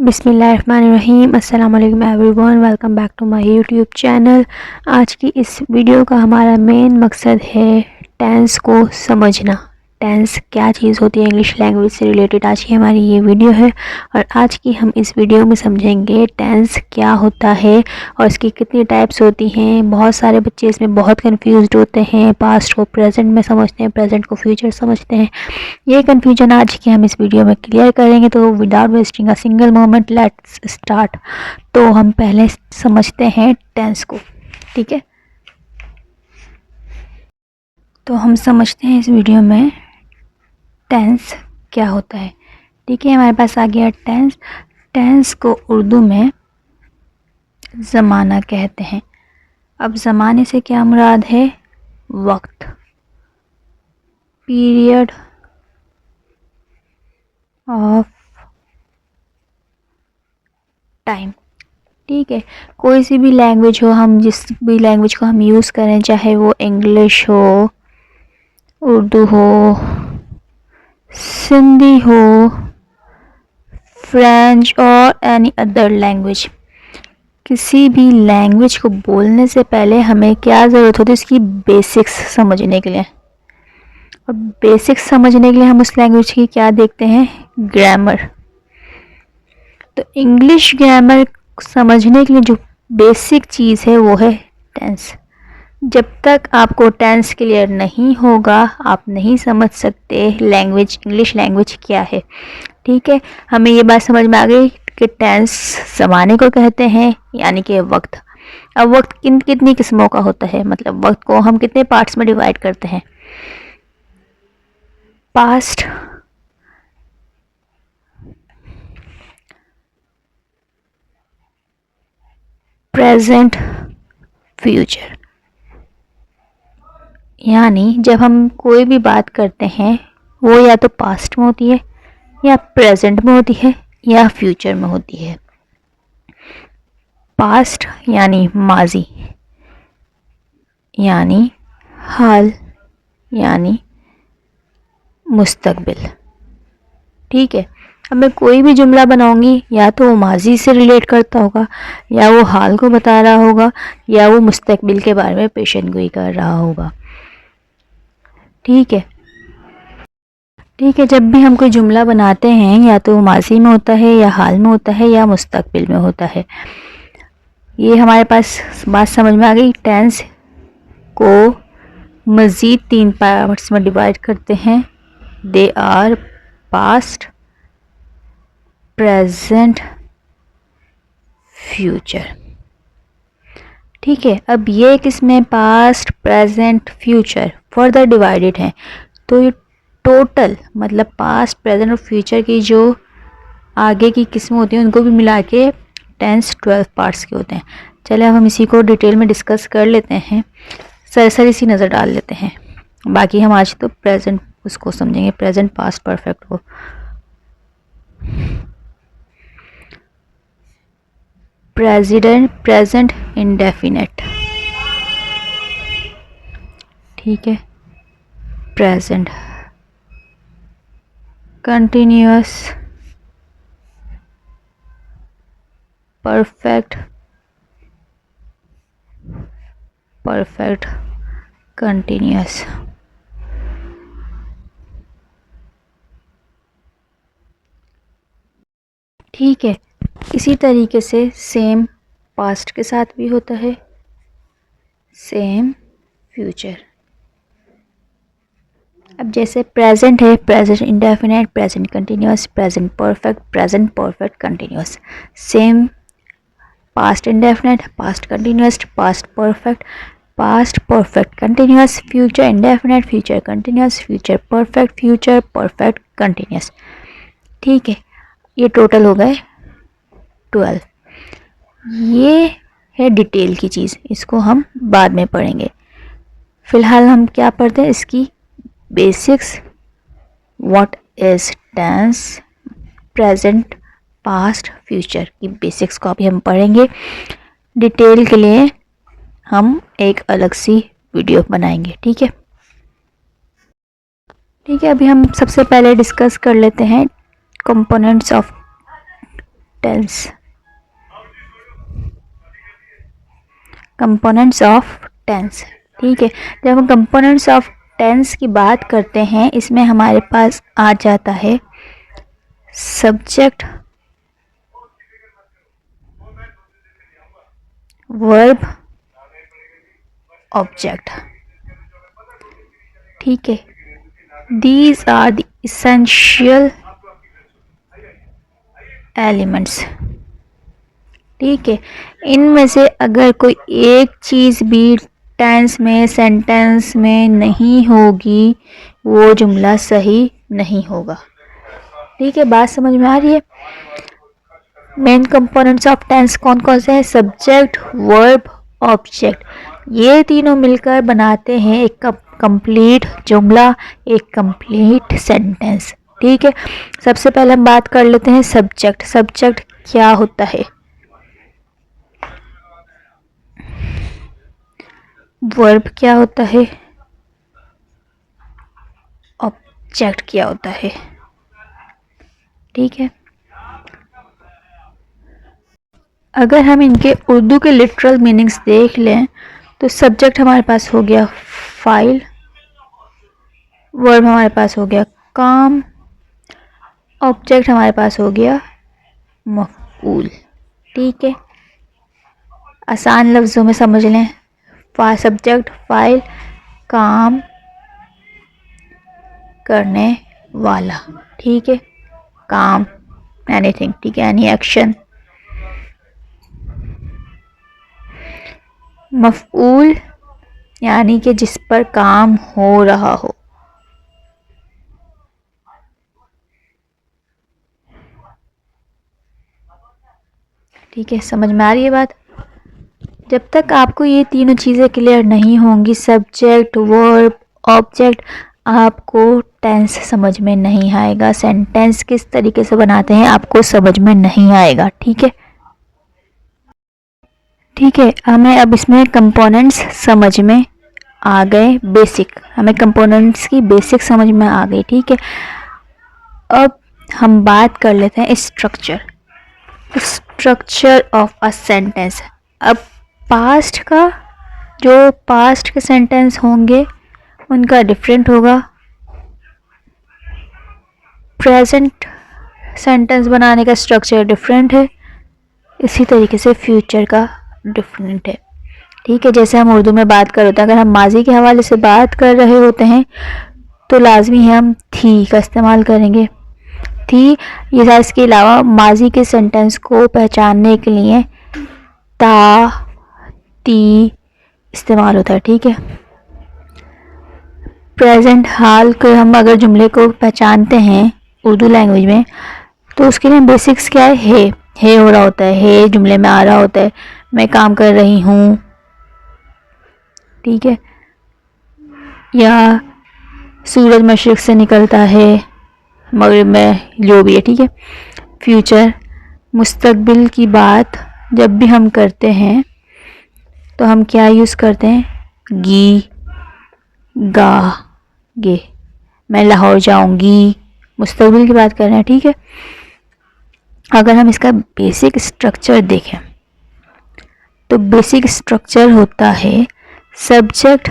बिस्मिल्लाहिर्रहमानिर्रहीम। अस्सलाम वालेकुम everyone, welcome back to my YouTube channel. आज की इस वीडियो का हमारा मेन मकसद है टेंस को समझना। टेंस क्या चीज़ होती है इंग्लिश लैंग्वेज से रिलेटेड आज की हमारी ये वीडियो है। और आज की हम इस वीडियो में समझेंगे टेंस क्या होता है और इसकी कितनी टाइप्स होती हैं। बहुत सारे बच्चे इसमें बहुत कंफ्यूज्ड होते हैं, पास्ट को प्रेजेंट में समझते हैं, प्रेजेंट को फ्यूचर समझते हैं। ये कन्फ्यूजन आज की हम इस वीडियो में क्लियर करेंगे। तो without wasting a single moment let's start. तो हम पहले समझते हैं टेंस को, ठीक है। तो हम समझते हैं इस वीडियो में टेंस क्या होता है, ठीक है। हमारे पास आ गया टेंस। टेंस को उर्दू में ज़माना कहते हैं। अब ज़माने से क्या मुराद है? वक्त, पीरियड ऑफ टाइम, ठीक है। कोई सी भी लैंग्वेज हो, हम जिस भी लैंग्वेज को हम यूज़ करें, चाहे वो इंग्लिश हो, उर्दू हो, सिंधी हो, फ्रेंच और एनी अदर लैंग्वेज, किसी भी लैंग्वेज को बोलने से पहले हमें क्या ज़रूरत होती है? इसकी बेसिक्स समझने के लिए। और बेसिक्स समझने के लिए हम उस लैंग्वेज की क्या देखते हैं? ग्रामर। तो इंग्लिश ग्रामर समझने के लिए जो बेसिक चीज़ है वो है टेंस। जब तक आपको टेंस क्लियर नहीं होगा आप नहीं समझ सकते लैंग्वेज, इंग्लिश लैंग्वेज क्या है, ठीक है। हमें ये बात समझ में आ गई कि टेंस ज़माने को कहते हैं, यानी कि वक्त। अब वक्त कितनी किस्मों का होता है, मतलब वक्त को हम कितने पार्ट्स में डिवाइड करते हैं? Past, present, future. यानी जब हम कोई भी बात करते हैं वो या तो पास्ट में होती है, या प्रेजेंट में होती है, या फ्यूचर में होती है। पास्ट यानी माजी, यानी हाल, यानी मुस्तकबिल, ठीक है। अब मैं कोई भी जुमला बनाऊंगी या तो वो माजी से रिलेट करता होगा, या वो हाल को बता रहा होगा, या वो मुस्तकबिल के बारे में पेशेंटगोई कर रहा होगा, ठीक है। ठीक है, जब भी हम कोई जुमला बनाते हैं या तो माजी में होता है, या हाल में होता है, या मुस्तकबिल में होता है। ये हमारे पास बात समझ में आ गई। टेंस को मज़ीद 3 पार्ट्स में डिवाइड करते हैं। They are past, present, future, ठीक है। अब ये किसमें past, present, future further divided हैं। तो ये टोटल मतलब पास्ट, प्रेजेंट और फ्यूचर की जो आगे की किस्में होती हैं उनको भी मिला के टेंस 12 पार्ट्स के होते हैं। चले अब हम इसी को डिटेल में डिस्कस कर लेते हैं, सरसरी सी नज़र डाल लेते हैं। बाकी हम आज तो प्रेजेंट उसको समझेंगे, प्रेजेंट, पास्ट, परफेक्ट को। प्रेजेंट इंडेफिनेट, ठीक है। प्रेजेंट कंटिन्यूअस, परफेक्ट कंटिन्यूअस, ठीक है। इसी तरीके से सेम पास्ट के साथ भी होता है, सेम फ्यूचर। अब जैसे प्रेजेंट है, present indefinite, present continuous, present perfect continuous. Same past indefinite, past continuous, past perfect continuous, future indefinite, future continuous, future perfect continuous, ठीक है। ये टोटल हो गए 12। ये है डिटेल की चीज़, इसको हम बाद में पढ़ेंगे। फ़िलहाल हम क्या पढ़ते हैं? इसकी basics. What is tense, present, past, future की बेसिक्स को अभी हम पढ़ेंगे। डिटेल के लिए हम एक अलग सी वीडियो बनाएंगे, ठीक है। ठीक है, अभी हम सबसे पहले डिस्कस कर लेते हैं components of tense, components of tense. ठीक है, जब हम कंपोनेंट्स ऑफ टेंस की बात करते हैं, इसमें हमारे पास आ जाता है सब्जेक्ट, वर्ब, ऑब्जेक्ट। ठीक है, these are the essential elements. ठीक है, इनमें से अगर कोई एक चीज़ भी टेंस में, सेंटेंस में नहीं होगी, वो जुमला सही नहीं होगा। ठीक है, बात समझ में आ रही है? मेन कंपोनेंट्स ऑफ टेंस कौन कौन से हैं? Subject, verb, object. ये तीनों मिलकर बनाते हैं एक कंप्लीट जुमला, एक कंप्लीट सेंटेंस। ठीक है, सबसे पहले हम बात कर लेते हैं सब्जेक्ट। सब्जेक्ट क्या होता है? वर्ब क्या होता है? ऑब्जेक्ट क्या होता है? ठीक है, अगर हम इनके उर्दू के लिटरल मीनिंग्स देख लें तो सब्जेक्ट हमारे पास हो गया फाइल, वर्ब हमारे पास हो गया काम, ऑब्जेक्ट हमारे पास हो गया मफऊल। ठीक है, आसान लफ्ज़ों में समझ लें, सब्जेक्ट फाइल, काम करने वाला। ठीक है, काम, एनीथिंग। ठीक है, एनी एक्शन। मफऊल यानी कि जिस पर काम हो रहा हो। ठीक है, समझ में आ रही है बात? जब तक आपको ये तीनों चीज़ें क्लियर नहीं होंगी, सब्जेक्ट, वर्ब, ऑब्जेक्ट, आपको टेंस समझ में नहीं आएगा। सेंटेंस किस तरीके से बनाते हैं आपको समझ में नहीं आएगा। ठीक है, ठीक है, हमें अब इसमें कंपोनेंट्स समझ में आ गए, बेसिक, हमें कंपोनेंट्स की बेसिक समझ में आ गई। ठीक है, अब हम बात कर लेते हैं structure, structure of a sentence. अब पास्ट का, जो पास्ट के सेंटेंस होंगे उनका डिफरेंट होगा, प्रेजेंट सेंटेंस बनाने का स्ट्रक्चर डिफरेंट है, इसी तरीके से फ्यूचर का डिफरेंट है। ठीक है, जैसे हम उर्दू में बात कर रहे हैं, अगर हम माजी के हवाले से बात कर रहे होते हैं तो लाजमी है हम थी का इस्तेमाल करेंगे। थी, ये इसके अलावा माजी के सेंटेंस को पहचानने के लिए ता, ती इस्तेमाल होता है। ठीक है, प्रेजेंट हाल के हम अगर जुमले को पहचानते हैं उर्दू लैंग्वेज में तो उसके लिए बेसिक्स क्या है? है हो रहा होता है, है जुमले में आ रहा होता है, मैं काम कर रही हूँ। ठीक है, या सूरज मशरिक से निकलता है, मगरिब में, जो भी है। ठीक है, फ्यूचर, मुस्तकबिल की बात जब भी हम करते हैं तो हम क्या यूज़ करते हैं? गी, गा, गे। मैं लाहौर जाऊंगी, मुस्तकबिल की बात कर रहे हैं। ठीक है, अगर हम इसका बेसिक स्ट्रक्चर देखें तो बेसिक स्ट्रक्चर होता है subject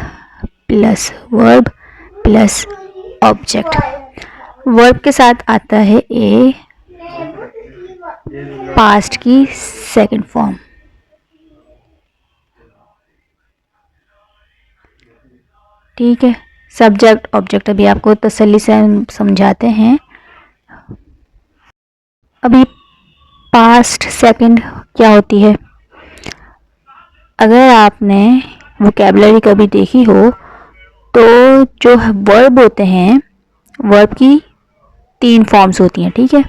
plus verb plus object. Verb के साथ आता है ए, पास्ट की सेकंड फॉर्म। ठीक है, सब्जेक्ट ऑब्जेक्ट अभी आपको तसल्ली से हम समझाते हैं। अभी पास्ट सेकंड क्या होती है? अगर आपने वोकैबुलरी कभी देखी हो तो जो वर्ब होते हैं, वर्ब की 3 फॉर्म्स होती हैं। ठीक है,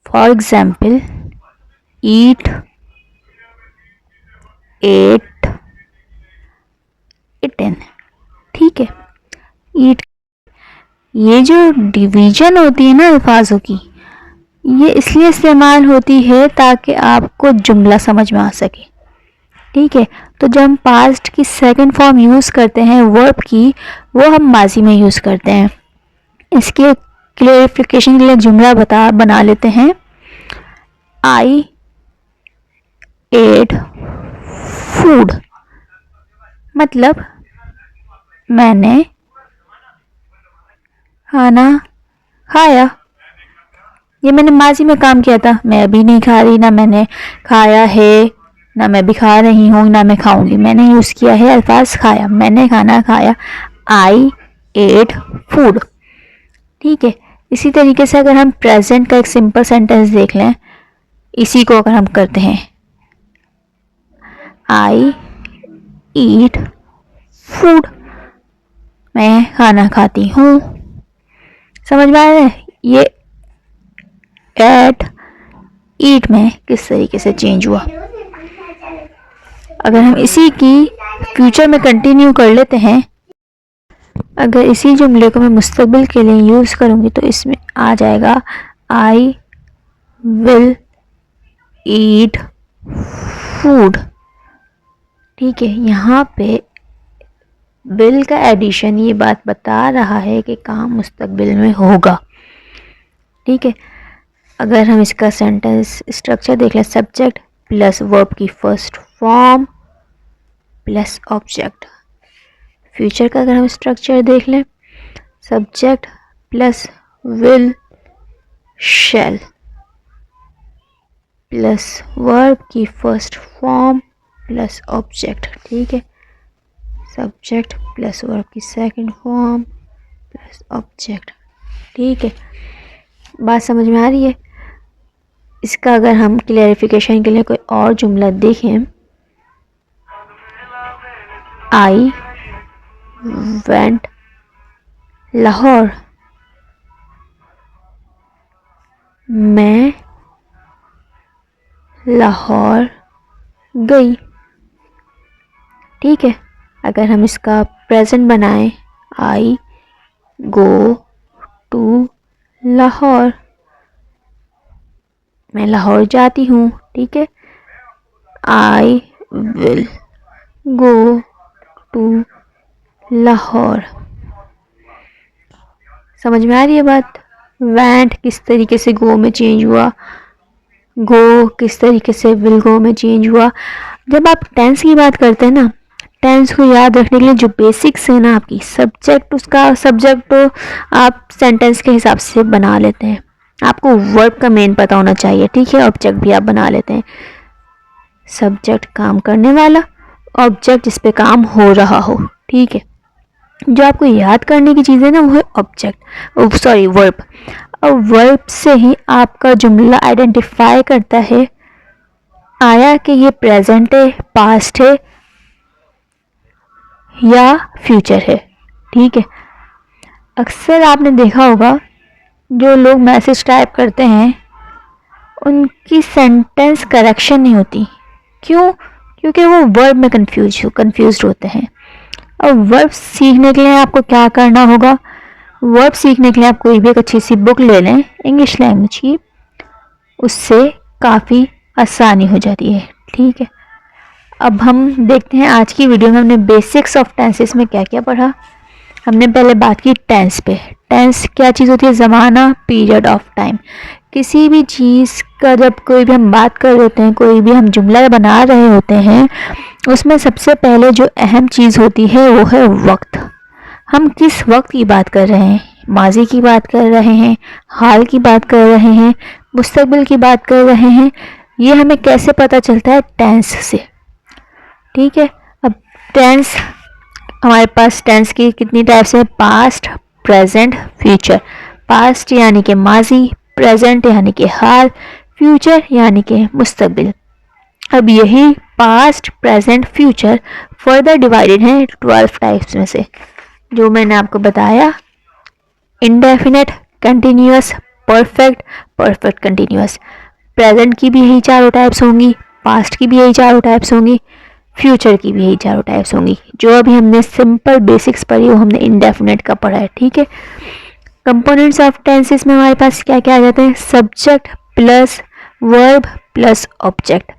for example eat, ate, eaten. ठीक है, ईट, ये जो डिवीजन होती है ना अल्फाजों की, ये इसलिए इस्तेमाल होती है ताकि आपको जुमला समझ में आ सके। ठीक है, तो जब हम पास्ट की सेकंड फॉर्म यूज़ करते हैं वर्ब की, वो हम माजी में यूज़ करते हैं। इसके क्लियरिफिकेशन के लिए एक जुमला बना लेते हैं। आई एट फूड, मतलब मैंने खाना खाया। ये मैंने माजी में काम किया था, मैं अभी नहीं खा रही, ना मैंने खाया है, ना मैं भी खा रही हूँ, ना मैं खाऊंगी। मैंने यूज़ किया है अल्फाज खाया, मैंने खाना खाया। आई एट फूड, ठीक है। इसी तरीके से अगर हम प्रेजेंट का एक सिंपल सेंटेंस देख लें, इसी को अगर हम करते हैं, आई ईट फूड, मैं खाना खाती हूँ। समझ में आ रहा है ये एट ईट में किस तरीके से चेंज हुआ। अगर हम इसी की फ्यूचर में कंटिन्यू कर लेते हैं, अगर इसी जुमले को मैं मुस्तकबिल के लिए यूज़ करूँगी तो इसमें आ जाएगा आई विल ईट फूड, ठीक है। यहाँ पे विल का एडिशन ये बात बता रहा है कि काम मुस्तकबिल में होगा, ठीक है। अगर हम इसका सेंटेंस स्ट्रक्चर देख लें, सब्जेक्ट प्लस वर्ब की first form plus object. Future का अगर हम स्ट्रक्चर देख लें, subject plus will shell plus verb की फर्स्ट फॉर्म प्लस ऑब्जेक्ट, ठीक है। सब्जेक्ट प्लस वर्ब की सेकंड फॉर्म प्लस ऑब्जेक्ट, ठीक है। बात समझ में आ रही है। इसका अगर हम क्लैरिफिकेशन के लिए कोई और जुमला देखें, आई वेंट लाहौर, मैं लाहौर गई, ठीक है। अगर हम इसका प्रेजेंट बनाएं, आई गो टू लाहौर, मैं लाहौर जाती हूँ, ठीक है। I will go to Lahore. समझ में आ रही है बात। वेंट किस तरीके से गो में चेंज हुआ, गो किस तरीके से विल गो में चेंज हुआ। जब आप टेंस की बात करते हैं ना, टेंस को याद रखने के लिए जो बेसिक्स है ना आपकी, सब्जेक्ट, उसका सब्जेक्ट तो आप सेंटेंस के हिसाब से बना लेते हैं, आपको वर्ब का मेन पता होना चाहिए, ठीक है। ऑब्जेक्ट भी आप बना लेते हैं, सब्जेक्ट काम करने वाला, ऑब्जेक्ट जिस पे काम हो रहा हो, ठीक है। जो आपको याद करने की चीज़ है ना वो है ऑब्जेक्ट, सॉरी वर्ब। और वर्ब से ही आपका जुमला आइडेंटिफाई करता है आया कि ये प्रेजेंट है, पास्ट है या फ्यूचर है, ठीक है। अक्सर आपने देखा होगा जो लोग मैसेज टाइप करते हैं उनकी सेंटेंस करेक्शन नहीं होती, क्यों? क्योंकि वो वर्ब में कंफ्यूज होते हैं। और वर्ब सीखने के लिए आपको क्या करना होगा, वर्ब सीखने के लिए आप कोई भी एक अच्छी सी बुक ले लें इंग्लिश लैंग्वेज की, उससे काफ़ी आसानी हो जाती है, ठीक है। अब हम देखते हैं आज की वीडियो में हमने बेसिक्स ऑफ टेंसेस में क्या क्या पढ़ा। हमने पहले बात की टेंस पे। टेंस क्या चीज़ होती है? ज़माना, पीरियड ऑफ टाइम। किसी भी चीज़ का जब कोई भी हम बात कर लेते हैं, कोई भी हम जुमला बना रहे होते हैं, उसमें सबसे पहले जो अहम चीज़ होती है वो है वक्त। हम किस वक्त की बात कर रहे हैं? माजी की बात कर रहे हैं, हाल की बात कर रहे हैं, मुस्तकबिल की बात कर रहे हैं। ये हमें कैसे पता चलता है? टेंस से, ठीक है। अब टेंस, हमारे पास टेंस की कितनी टाइप्स हैं? Past, present, future. पास्ट यानी कि माजी, प्रेजेंट यानी कि हाल, फ्यूचर यानी कि मुस्तकबिल। अब यही past, present, future further divided हैं 12 टाइप्स में से, जो मैंने आपको बताया। Indefinite, continuous, perfect, perfect continuous. Present की भी यही चारों टाइप्स होंगी, पास्ट की भी यही चारों टाइप्स होंगी, फ्यूचर की भी यही चारों टाइप्स होंगी। जो अभी हमने सिंपल बेसिक्स पढ़ी वो हमने इंडेफिनेट का पढ़ा है, ठीक है। कंपोनेंट्स ऑफ टेंसेस में हमारे पास क्या क्या आ जाते हैं? Subject plus verb plus object.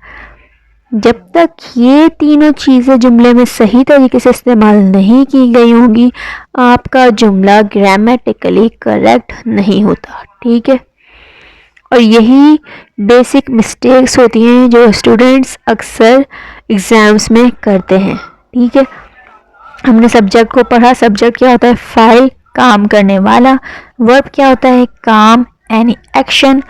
जब तक ये तीनों चीज़ें जुमले में सही तरीके से इस्तेमाल नहीं की गई होंगी, आपका जुमला ग्रामेटिकली करेक्ट नहीं होता। ठीक है, और यही बेसिक मिस्टेक्स होती हैं जो स्टूडेंट्स अक्सर एग्ज़ाम्स में करते हैं। ठीक है, हमने सब्जेक्ट को पढ़ा। सब्जेक्ट क्या होता है? फाइल, काम करने वाला। वर्ब क्या होता है? काम, एनी एक्शन।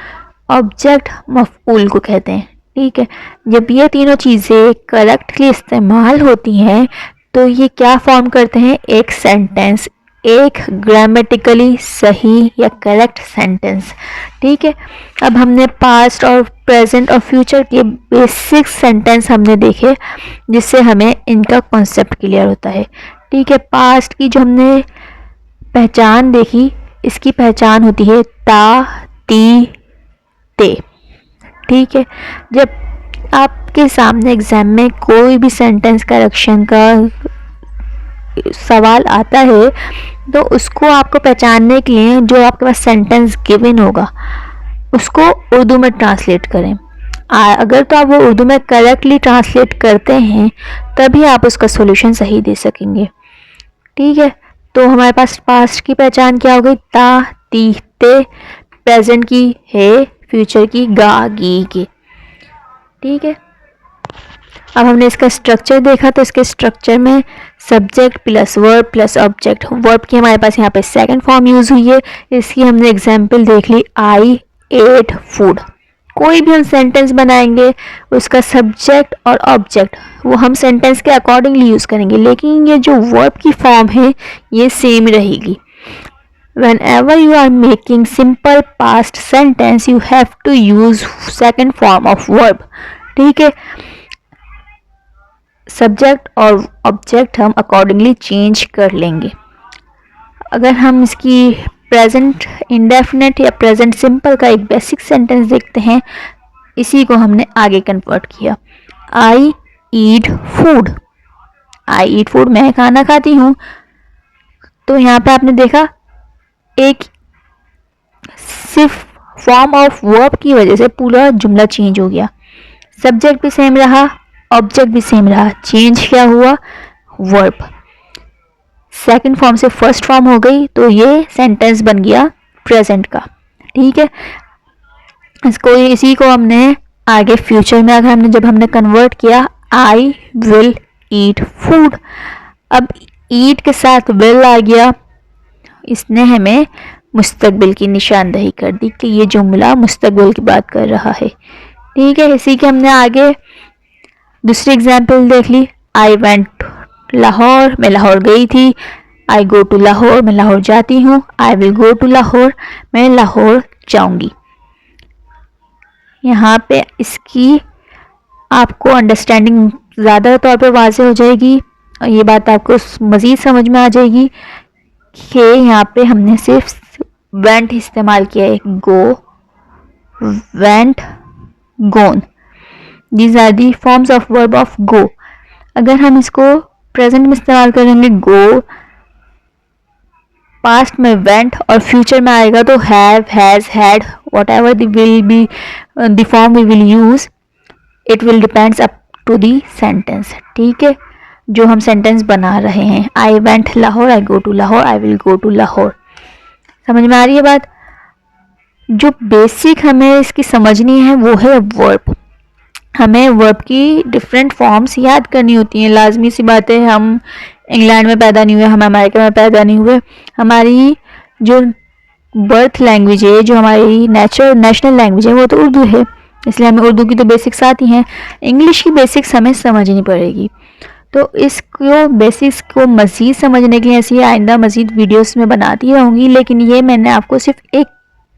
ऑब्जेक्ट मफऊल को कहते हैं। ठीक है, जब ये तीनों चीज़ें करेक्टली इस्तेमाल होती हैं तो ये क्या फॉर्म करते हैं? एक सेंटेंस, एक ग्रामेटिकली सही या करेक्ट सेंटेंस। ठीक है, अब हमने पास्ट और प्रेजेंट और फ्यूचर के बेसिक सेंटेंस हमने देखे जिससे हमें इनका कॉन्सेप्ट क्लियर होता है। ठीक है, पास्ट की जो हमने पहचान देखी, इसकी पहचान होती है ता, ती, ते। ठीक है, जब आपके सामने एग्जाम में कोई भी सेंटेंस करेक्शन का सवाल आता है तो उसको आपको पहचानने के लिए जो आपके पास सेंटेंस गिवन होगा उसको उर्दू में ट्रांसलेट करें। अगर तो आप वो उर्दू में करेक्टली ट्रांसलेट करते हैं तभी आप उसका सॉल्यूशन सही दे सकेंगे। ठीक है, तो हमारे पास पास्ट की पहचान क्या हो गई? ता, ती, ते। प्रेजेंट की है, फ्यूचर की गा, गी, के। ठीक है, अब हमने इसका स्ट्रक्चर देखा तो इसके स्ट्रक्चर में subject plus verb plus object. Verb की हमारे पास यहाँ पे सेकंड फॉर्म यूज़ हुई है। इसकी हमने एग्जांपल देख ली, आई एट फूड। कोई भी हम सेंटेंस बनाएंगे उसका सब्जेक्ट और ऑब्जेक्ट वो हम सेंटेंस के अकॉर्डिंगली यूज़ करेंगे, लेकिन ये जो वर्ब की फॉर्म है ये सेम रहेगी। Whenever you are making simple past sentence, you have to use second form of verb. ठीक है, सब्जेक्ट और ऑब्जेक्ट हम अकॉर्डिंगली चेंज कर लेंगे। अगर हम इसकी प्रेजेंट इंडेफिनिट या प्रेजेंट सिंपल का एक बेसिक सेंटेंस देखते हैं, इसी को हमने आगे कन्वर्ट किया। आई ईट फूड। आई ईट फूड, मैं खाना खाती हूँ। तो यहाँ पे आपने देखा एक सिर्फ फॉर्म ऑफ वर्ब की वजह से पूरा जुमला चेंज हो गया। सब्जेक्ट भी सेम रहा, ऑब्जेक्ट भी सेम रहा, चेंज क्या हुआ? वर्ब। सेकंड फॉर्म से फर्स्ट फॉर्म हो गई तो ये सेंटेंस बन गया प्रेजेंट का। ठीक है, इसी को हमने आगे फ्यूचर में अगर जब हमने कन्वर्ट किया, आई विल ईट फूड। अब ईट के साथ विल आ गया, इसने हमें मुस्तकबिल की निशानदही कर दी कि ये जुमला मुस्तकबिल की बात कर रहा है। ठीक है, इसी के हमने आगे दूसरी एग्जाम्पल देख ली। आई वेंट लाहौर, मैं लाहौर गई थी। आई गो टू लाहौर, मैं लाहौर जाती हूँ। I will go to Lahore, मैं लाहौर जाऊंगी। यहाँ पे इसकी आपको अंडरस्टैंडिंग ज़्यादा तौर पे वाज़ेह हो जाएगी और ये बात आपको मज़ीद समझ में आ जाएगी कि यहाँ पे हमने सिर्फ वेंट इस्तेमाल किया है। Go, went, gone, these are the forms of verb of go. अगर हम इसको प्रेजेंट में इस्तेमाल करेंगे गो, पास्ट में वेंट और फ्यूचर में आएगा तो have, has, had, whatever will be the form we will use, it will depends up to the sentence. ठीक है, जो हम सेंटेंस बना रहे हैं। I went Lahore, I go to Lahore, I will go to Lahore. समझ में आ रही है बात? जो बेसिक हमें इसकी समझनी है वो है वर्ब। हमें वर्ब की डिफरेंट फॉर्म्स याद करनी होती हैं। लाजमी सी बात है, हम इंग्लैंड में पैदा नहीं हुए, हम अमेरिका में पैदा नहीं हुए। हमारी जो बर्थ लैंग्वेज है, जो हमारी नेशनल लैंग्वेज है वो तो उर्दू है, इसलिए हमें उर्दू की तो बेसिक्स आती हैं। इंग्लिश की बेसिक्स हमें समझनी पड़ेगी। तो इसको बेसिक्स को मज़ीद समझने के लिए ऐसी आइंदा मज़ीद वीडियोस में बनाती रहूँगी, लेकिन ये मैंने आपको सिर्फ एक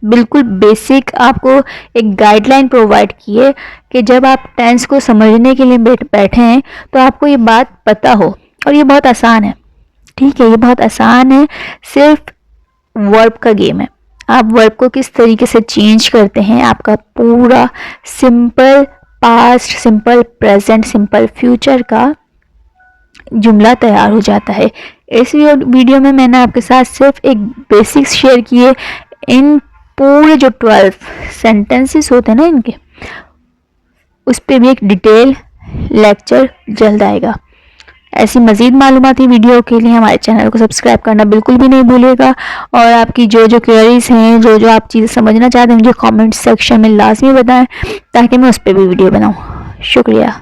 बिल्कुल बेसिक आपको एक गाइडलाइन प्रोवाइड की है कि जब आप टेंस को समझने के लिए बैठे हैं तो आपको ये बात पता हो। और ये बहुत आसान है। ठीक है, ये बहुत आसान है, सिर्फ वर्ब का गेम है। आप वर्ब को किस तरीके से चेंज करते हैं, आपका पूरा simple past, simple present, simple future का जुमला तैयार हो जाता है। इस वीडियो में मैंने आपके साथ सिर्फ एक बेसिक्स शेयर किए। इन पूरे जो 12 सेंटेंसेस होते हैं ना इनके, उस पर भी एक डिटेल लेक्चर जल्द आएगा। ऐसी मज़ीद मालूमाती वीडियो के लिए हमारे चैनल को सब्सक्राइब करना बिल्कुल भी नहीं भूलिएगा। और आपकी जो जो क्वेरीज हैं, जो जो आप चीज़ें समझना चाहते हैं, मुझे कमेंट सेक्शन में लाजमी बताएं ताकि मैं उस पर भी वीडियो बनाऊं। शुक्रिया।